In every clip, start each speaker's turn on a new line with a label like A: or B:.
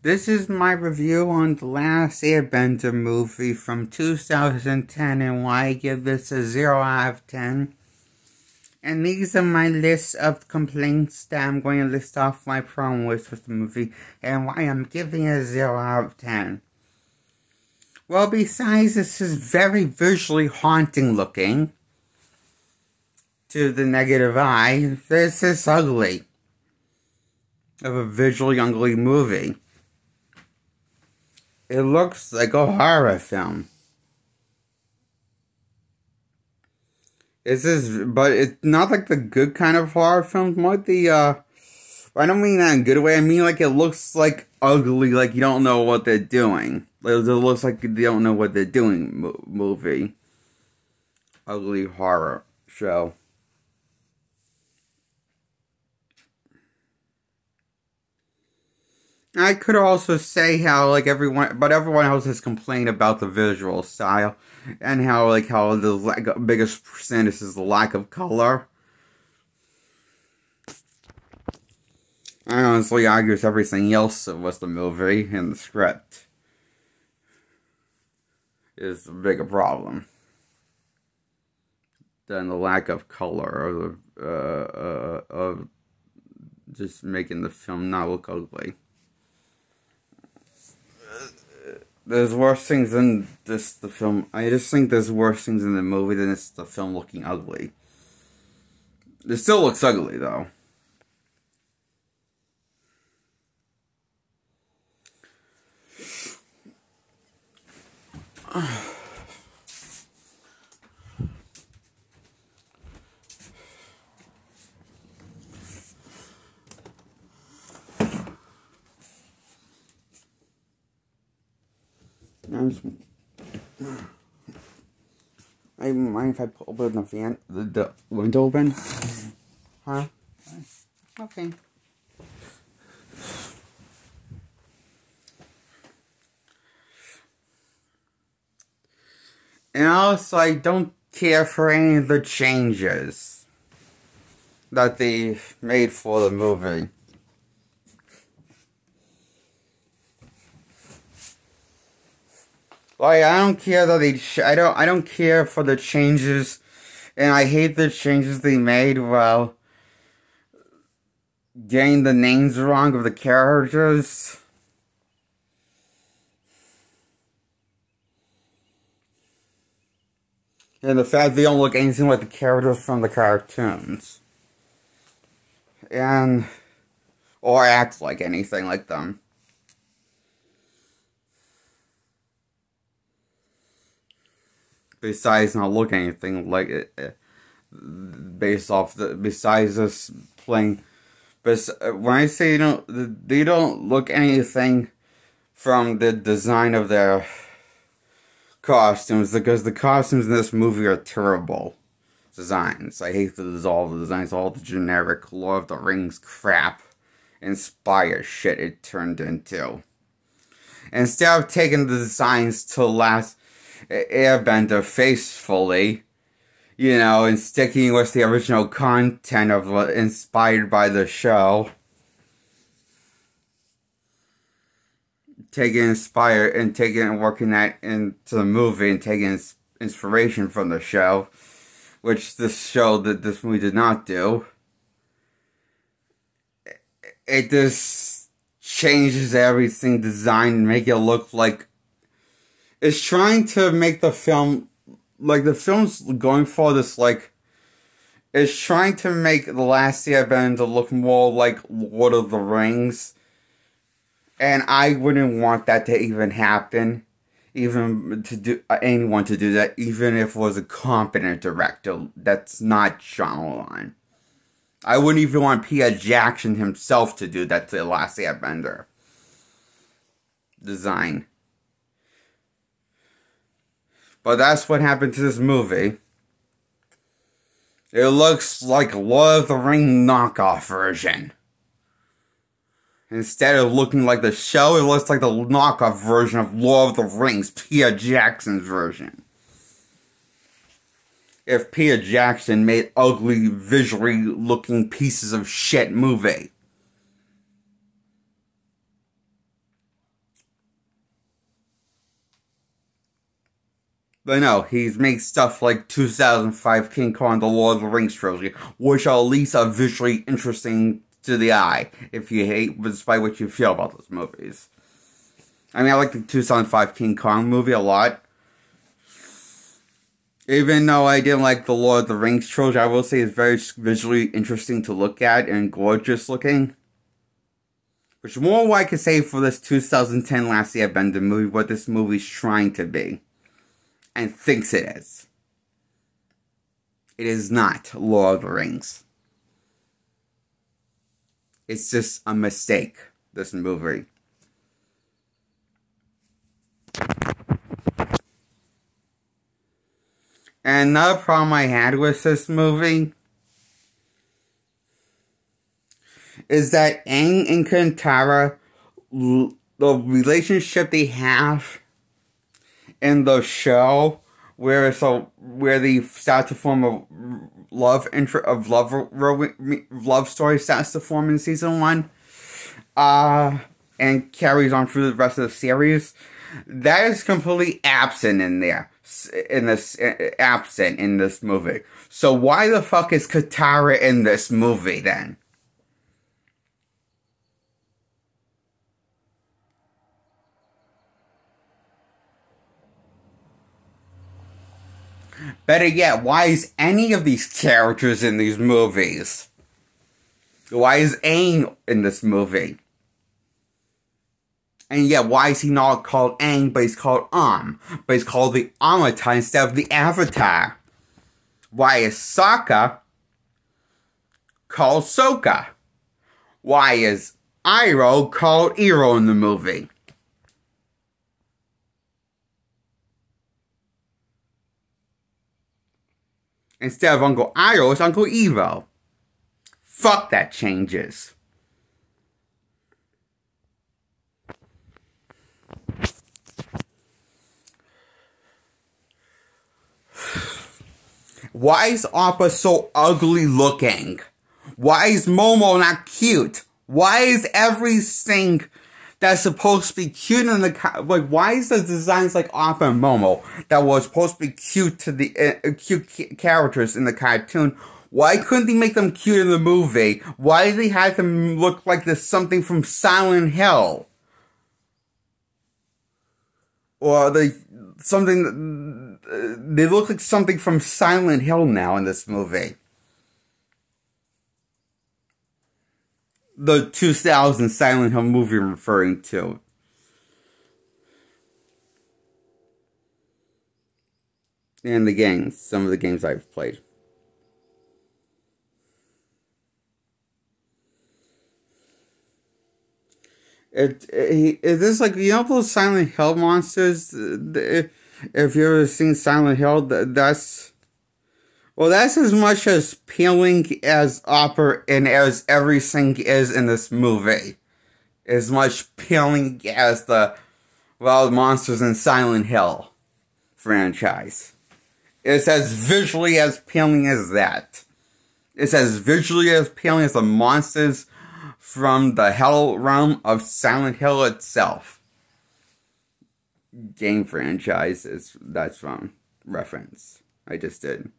A: This is my review on the last Airbender movie from 2010 and why I give this a 0 out of 10. And these are my list of complaints that I'm going to list off my problem with the movie and why I'm giving it a 0 out of 10. Well, besides this is very visually haunting looking to the negative eye, this is ugly. Of a visually ugly movie. It looks like a horror film. But it's not like the good kind of horror film. More the, I don't mean that in a good way. I mean like it looks like ugly, like you don't know what they're doing. It looks like they don't know what they're doing movie. Ugly horror show. I could also say how, like, everyone else has complained about the visual style, and how the biggest percentage is the lack of color. I honestly argue everything else was the movie and the script is the bigger problem than the lack of color of just making the film not look ugly. There's worse things than the film. I just think there's worse things in the movie than the film looking ugly. It still looks ugly, though. I mind if I open the fan, the window open? Huh? Okay. And also, I don't care for any of the changes that they made for the movie. Like, I don't care that I don't care for the changes, and I hate the changes they made while getting the names wrong of the characters. And the fact they don't look anything like the characters from the cartoons. Or act like anything like them. Besides not looking anything like it, besides us playing, but when I say they don't look anything from the design of their costumes, because the costumes in this movie are terrible designs. I hate all the designs, all the generic Lord of the Rings crap, inspired shit it turned into. Instead of taking the designs to last Airbender faithfully, you know, and sticking with the original content of what inspired by the show, working that into the movie and taking inspiration from the show, which this movie did not do. It just changes everything designed and make it look like it's trying to make the film, like, the film's going for this, like, it's trying to make The Last Airbender look more like Lord of the Rings. And I wouldn't want that to even happen. Anyone to do that, even if it was a competent director that's not Shyamalan. I wouldn't even want Peter Jackson himself to do that to The Last Airbender design. But that's what happened to this movie. It looks like a Lord of the Rings knockoff version. Instead of looking like the show, it looks like the knockoff version of Lord of the Rings, Peter Jackson's version. If Peter Jackson made ugly, visually looking pieces of shit movie. But no, he's made stuff like 2005 King Kong, the Lord of the Rings trilogy, which are at least are visually interesting to the eye, if you hate, despite what you feel about those movies. I mean, I like the 2005 King Kong movie a lot. Even though I didn't like the Lord of the Rings trilogy, I will say it's very visually interesting to look at and gorgeous looking. Which is more what I could say for this 2010 Last Airbender movie, what this movie's trying to be. And thinks it is. It is not Lord of the Rings. It's just a mistake, this movie. And another problem I had with this movie is that Aang and Katara, the relationship they have in the show, where they start to form a love story starts to form in season 1, and carries on through the rest of the series. That is completely absent in this movie. So why the fuck is Katara in this movie then? Better yet, why is any of these characters in these movies? Why is Aang in this movie? And yet, why is he not called Aang, but he's called but he's called the Avatar instead of the Avatar? Why is Sokka called Sokka? Why is Iroh called Iroh in the movie? Instead of Uncle Iroh, it's Uncle Evo. Fuck that changes. Why is Appa so ugly looking? Why is Momo not cute? Why is everything that's supposed to be cute in the why is the designs like Appa and Momo that was supposed to be cute to the cute characters in the cartoon? Why couldn't they make them cute in the movie? Why did they have them look like there's something from Silent Hill? Or they look like something from Silent Hill now in this movie. The 2000 Silent Hill movie I'm referring to. And the games, some of the games I've played. It is like, you know those Silent Hill monsters? If you've ever seen Silent Hill, that's as much as appealing as Opera and as everything is in this movie. As much appealing as the monsters in Silent Hill franchise. It's as visually as appealing as that. It's as visually as appealing as the monsters from the Hell realm of Silent Hill itself. Game franchise that's from reference. I just did.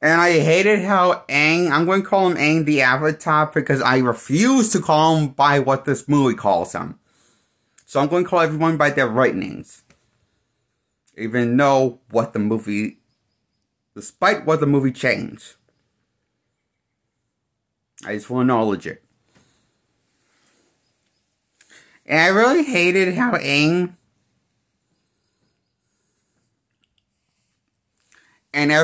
A: And I hated how Aang, I'm going to call him Aang the Avatar because I refuse to call him by what this movie calls him. So I'm going to call everyone by their right names. Even though despite what the movie changed. I just want to acknowledge it. And I really hated how Aang I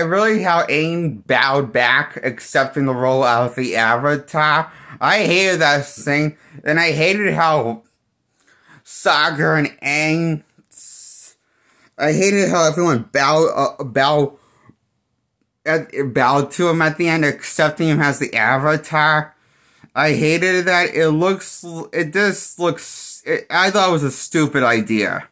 A: really how Aang bowed back accepting the role of the Avatar. I hated that thing. And I hated how Saga and Aang, I hated how everyone bowed to him at the end, accepting him as the Avatar. I hated that. I thought it was a stupid idea.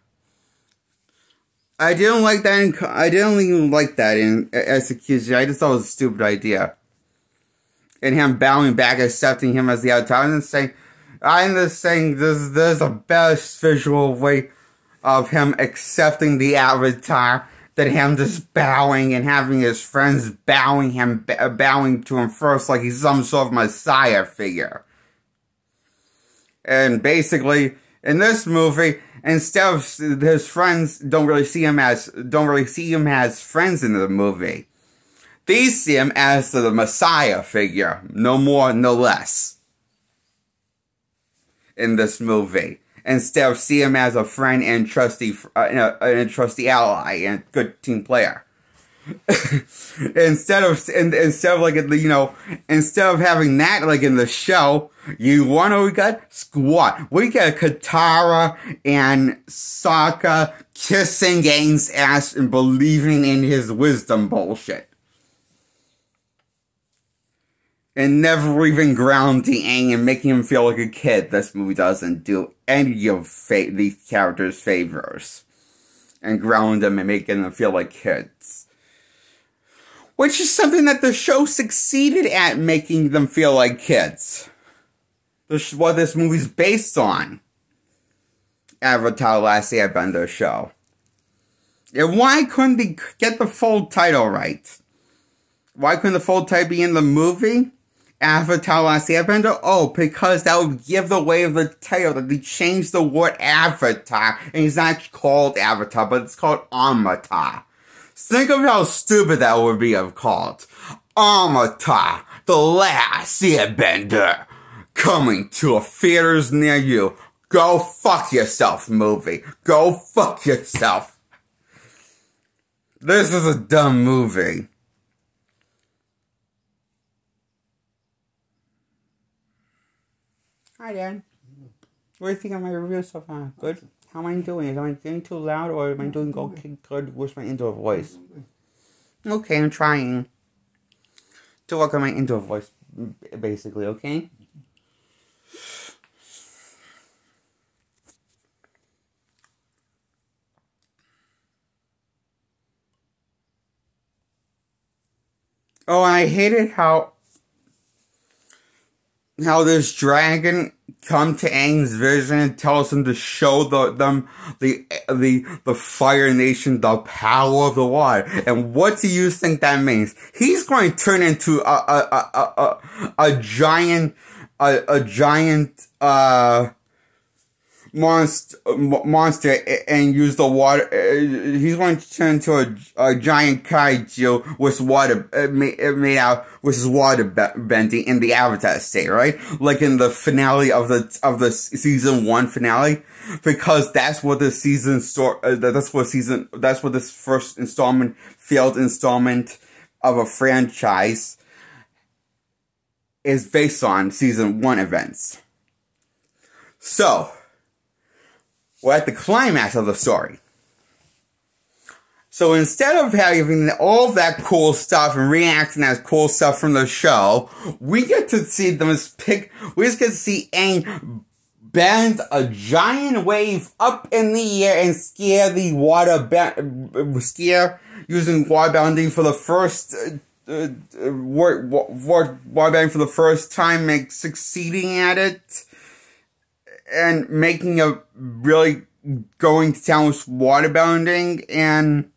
A: I didn't like that. I didn't even like that in execution. I just thought it was a stupid idea. And him bowing back, accepting him as the Avatar, and then saying, I'm just saying there's a best visual way of him accepting the avatar than him just bowing and having his friends bowing to him first like he's some sort of messiah figure. And basically, in this movie, instead of his friends don't really see him as friends in the movie. These see him as the messiah figure, no more, no less. In this movie, instead of see him as a friend and trusty ally and good team player. instead of like, you know, instead of having that like in the show, you wanna we got squad. We got Katara and Sokka kissing Aang's ass and believing in his wisdom bullshit. And never even grounding Aang and making him feel like a kid. This movie doesn't do any of these characters' favors. And ground them and making them feel like kids. Which is something that the show succeeded at, making them feel like kids. This is what this movie's based on. Avatar: Last Airbender show. And why couldn't they get the full title right? Why couldn't the full title be in the movie? Avatar: Last Airbender? Oh, because that would give away the title, that they changed the word Avatar, and it's not called Avatar, but it's called Amata. Think of how stupid that would be called. Amata, the Last Airbender, coming to a theaters near you. Go fuck yourself, movie. Go fuck yourself. This is a dumb movie. Hi, Dad. What do you think of my review so far? Good? How am I doing? Am I getting too loud or am I doing okay good with my indoor voice? Okay, I'm trying to work on my indoor voice, basically, okay? Oh, and I hated how this dragon come to Aang's vision and tells him to show the Fire Nation the power of the water. And what do you think that means? He's going to turn into a giant monster and use the water. He's going to turn into a giant kaiju with water made out with his water bending in the Avatar state, right? Like in the finale of the season 1 finale, because that's what this season that's what this first failed installment of a franchise is based on season 1 events. So, we're at the climax of the story. So instead of having all that cool stuff and reacting to that cool stuff from the show, we get to see we just get to see Aang bend a giant wave up in the air and scare using water bending for the first waterbending for the first time, and succeeding at it. And making a really going to town with waterbending, and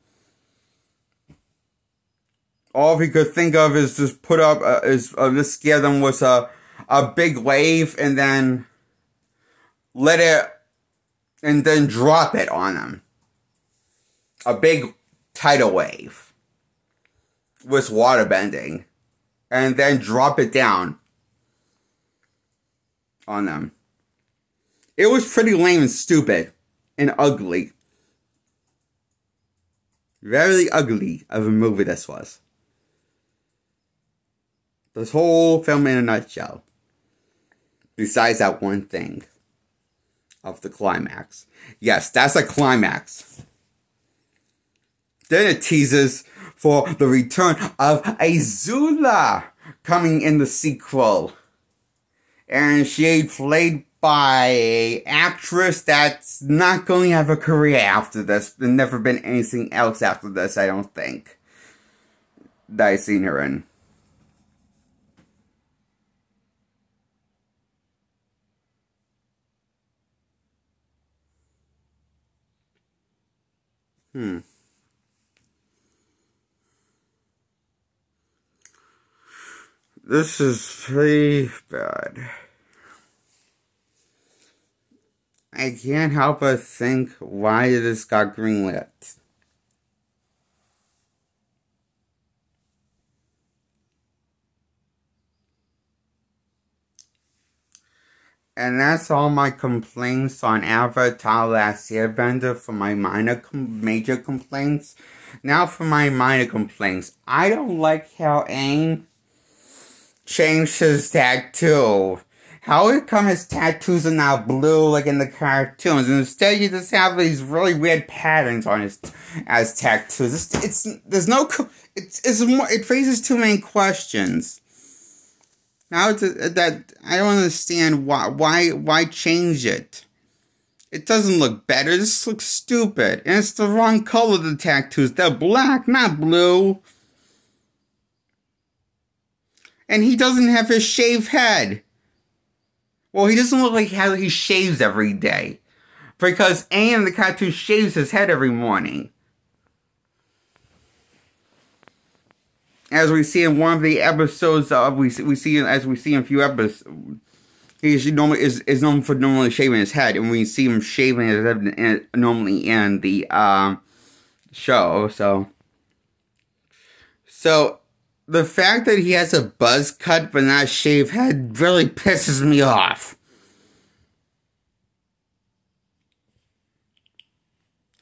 A: all he could think of is just put up just scare them with a big wave and then drop it on them. A big tidal wave with waterbending, and then drop it down on them. It was pretty lame and stupid and ugly. Very ugly of a movie this was. This whole film in a nutshell. Besides that one thing of the climax. Yes, that's a climax. Then it teases for the return of Azula coming in the sequel. And she played by an actress that's not going to have a career after this. There's never been anything else after this, I don't think, that I've seen her in. This is pretty bad. I can't help but think why this got greenlit. And that's all my complaints on Avatar Last Airbender for my major complaints. Now for my minor complaints. I don't like how Aang changed his tattoo. How come his tattoos are now blue like in the cartoons? And instead you just have these really weird patterns on his as tattoos. It raises too many questions. Now that I don't understand why change it. It doesn't look better. It just looks stupid, and it's the wrong color. The tattoos, they're black, not blue. And he doesn't have his shaved head. Well, he doesn't look like how he shaves every day, because Aang in the cartoon shaves his head every morning. As we see in one of the episodes we see in a few episodes, he normally is known for normally shaving his head, and we see him shaving his head normally in the show. So the fact that he has a buzz cut but not a shaved head really pisses me off.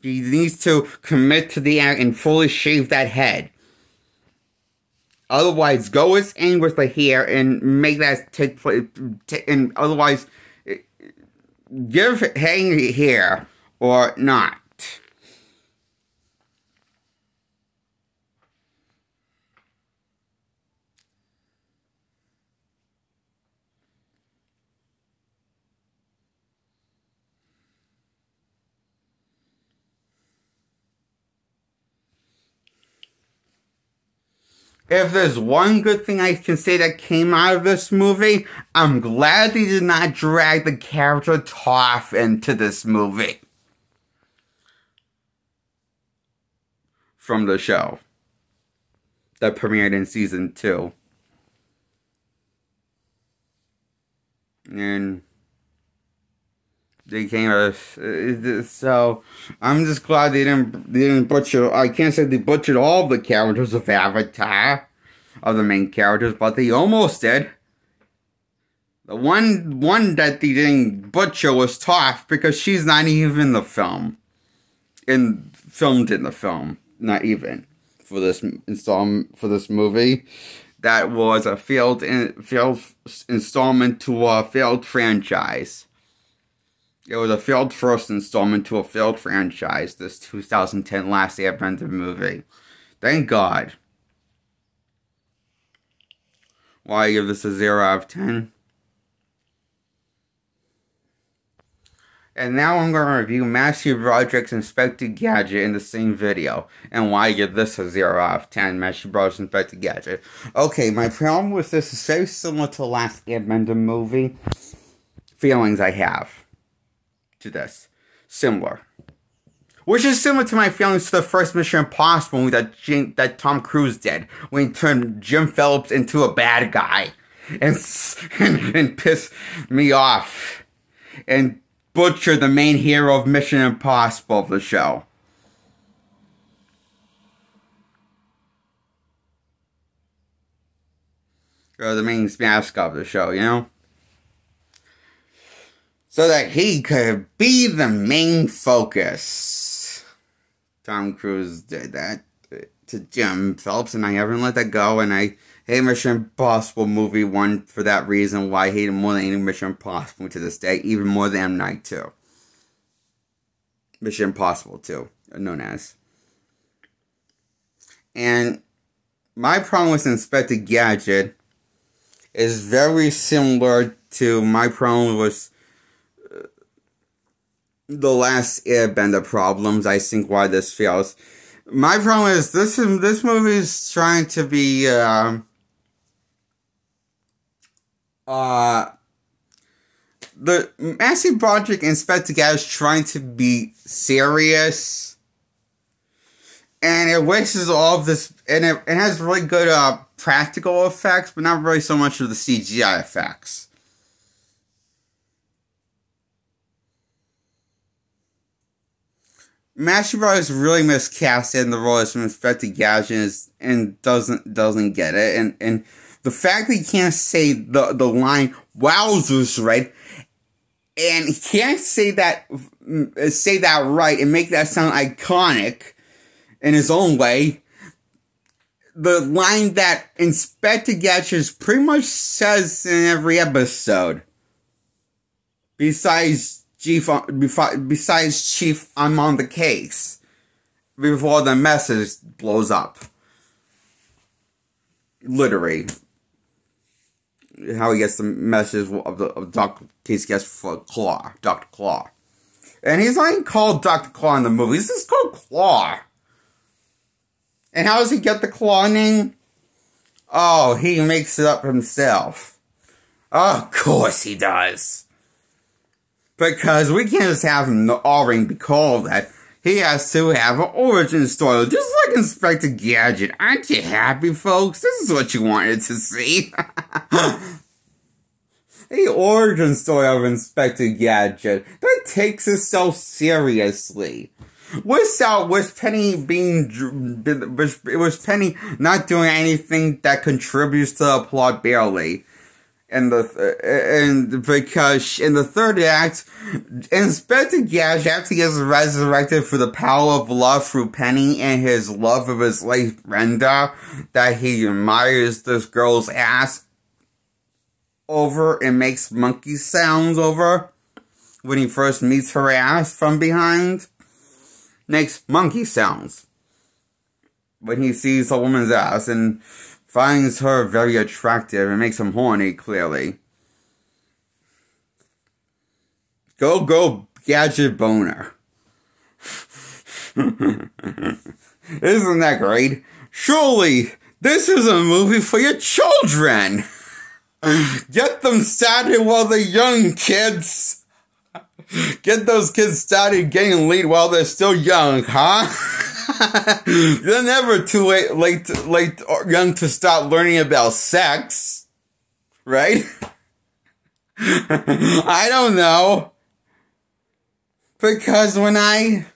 A: He needs to commit to the act and fully shave that head. Otherwise, go with Aang with the hair and make that take place. And otherwise, give Aang hair or not. If there's one good thing I can say that came out of this movie, I'm glad they did not drag the character Toph into this movie. From the show. That premiered in season 2. And they came out, so I'm just glad they didn't butcher. I can't say they butchered all the characters of Avatar, of the main characters, but they almost did. The one that they didn't butcher was Toph, because she's not even in the film, filmed in the film, not even for this movie. That was a failed installment to a failed franchise. It was a failed first installment to a failed franchise, this 2010 Last Airbender movie. Thank God. Why I give this a 0 out of 10? And now I'm going to review Matthew Broderick's Inspector Gadget in the same video. And why I give this a 0 out of 10, Matthew Broderick's Inspector Gadget. Okay, my problem with this is very similar to the Last Airbender movie. Feelings I have to this. Similar. Which is similar to my feelings to the first Mission Impossible movie that Tom Cruise did, when he turned Jim Phillips into a bad guy. And pissed me off. And butchered the main hero of Mission Impossible of the show. Or the main mascot of the show, you know? So that he could be the main focus. Tom Cruise did that to Jim Phillips, and I haven't let that go, and I hate Mission Impossible movie 1 for that reason, why I hate him more than any Mission Impossible to this day, even more than M. Night 2. Mission Impossible 2, known as. And my problem with Inspector Gadget is very similar to my problem with the Last Airbender problems. I think why this fails. My problem is this movie is trying to be the Matthew Broderick Inspector Gadget is trying to be serious And it wastes all of this, and it has really good practical effects, but not really so much of the CGI effects. Matthew Broderick really miscasted in the role as Inspector Gadget and doesn't get it, and the fact that he can't say the line "wowzers" right, and he can't say that right and make that sound iconic in his own way. The line that Inspector Gadget pretty much says in every episode, besides Chief, I'm on the case, before the message blows up. Literally. How he gets the message of Dr. Case gets for Claw, Dr. Claw. And he's not even called Dr. Claw in the movie, he's just called Claw. And how does he get the Claw name? Oh, he makes it up himself. Of course he does. Because we can't just have him already be called that. He has to have an origin story, just like Inspector Gadget. Aren't you happy, folks? This is what you wanted to see. The origin story of Inspector Gadget that takes itself seriously. With Penny not doing anything that contributes to the plot barely. And because in the third act, Inspector Gadget, after he gets resurrected through the power of love through Penny and his love of his late Brenda, that he admires this girl's ass over and makes monkey sounds over when he first meets her ass from behind. Makes monkey sounds when he sees a woman's ass and finds her very attractive and makes him horny, clearly. Go, Gadget boner. Isn't that great? Surely, this is a movie for your children. Get them started while they're young, kids. Get those kids started getting laid while they're still young, huh? They're never too late or young to start learning about sex, right? I don't know. Because when I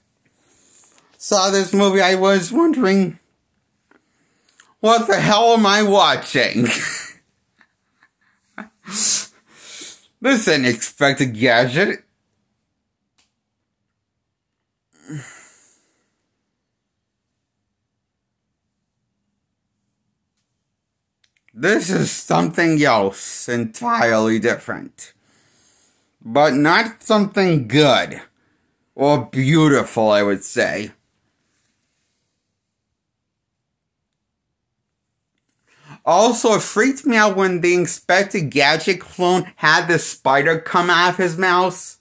A: saw this movie, I was wondering, what the hell am I watching? Listen, Inspector Gadget. This is something else entirely different. But not something good. Or beautiful, I would say. Also, it freaked me out when the Inspector Gadget clone had the spider come out of his mouth.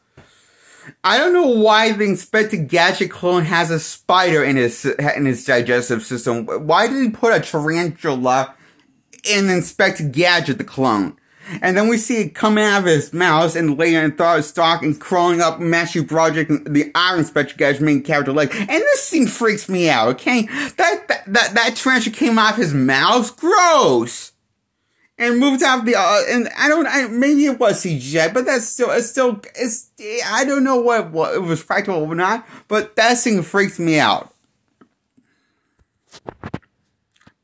A: I don't know why the Inspector Gadget clone has a spider in his digestive system. Why did he put a tarantula in Inspector Gadget, the clone? And then we see it coming out of his mouth and laying in thought stock and crawling up Matthew Broderick, the Iron Inspector Gadget main character leg. And this scene freaks me out, okay? That tarantula came out of his mouth. Gross! And moved out of the, and maybe it was CGI, but it's I don't know what it was practical or not, but that scene freaks me out.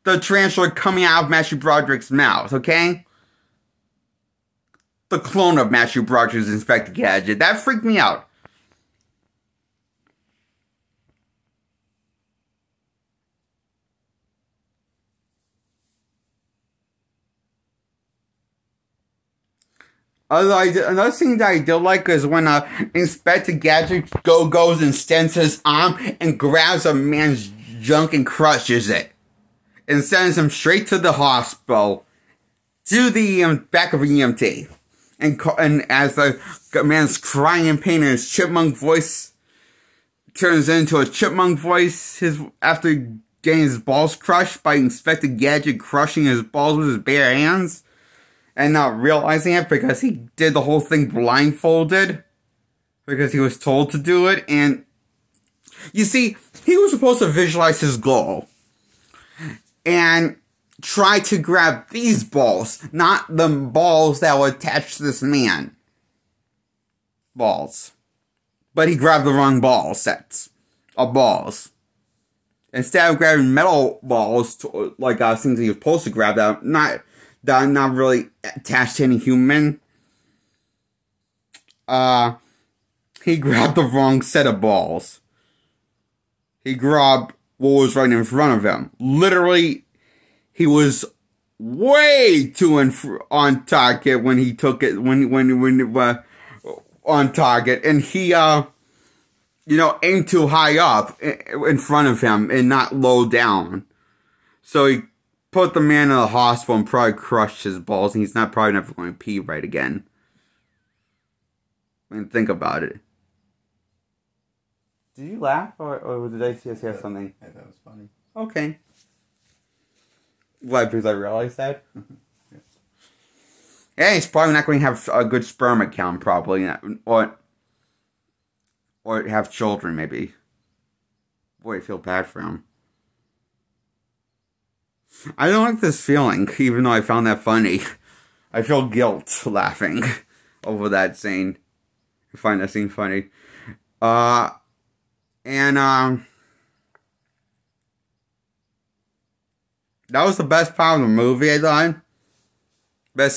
A: The tarantula coming out of Matthew Broderick's mouth, okay? The clone of Matthew Broderick's Inspector Gadget. That freaked me out. Another thing that I did like is when Inspector Gadget goes and extends his arm and grabs a man's junk and crushes it. And sends him straight to the hospital. To the back of an EMT. And as the man's crying in pain and his chipmunk voice turns into a chipmunk voice after getting his balls crushed by Inspector Gadget crushing his balls with his bare hands and not realizing it because he did the whole thing blindfolded because he was told to do it, and You see, he was supposed to visualize his goal and try to grab these balls, not the balls that were attached to this man. Balls. But he grabbed the wrong ball sets of balls. Instead of grabbing metal balls, like things he was supposed to grab, that are not really attached to any human, he grabbed the wrong set of balls. He grabbed what was right in front of him. Literally, he was way too on target when he took it, on target, and he, aimed too high up in front of him and not low down. So he put the man in the hospital and probably crushed his balls, and he's probably never going to pee right again. I mean, think about it. Did you laugh, or did I just hear something?
B: I thought it was funny.
A: Okay. Why, because I realized that?
B: Yes.
A: Yeah, he's probably not going to have a good sperm count, probably. Or have children, maybe. Boy, I feel bad for him. I don't like this feeling, even though I found that funny. I feel guilt laughing over that scene. I find that scene funny. That was the best part of the movie, I thought.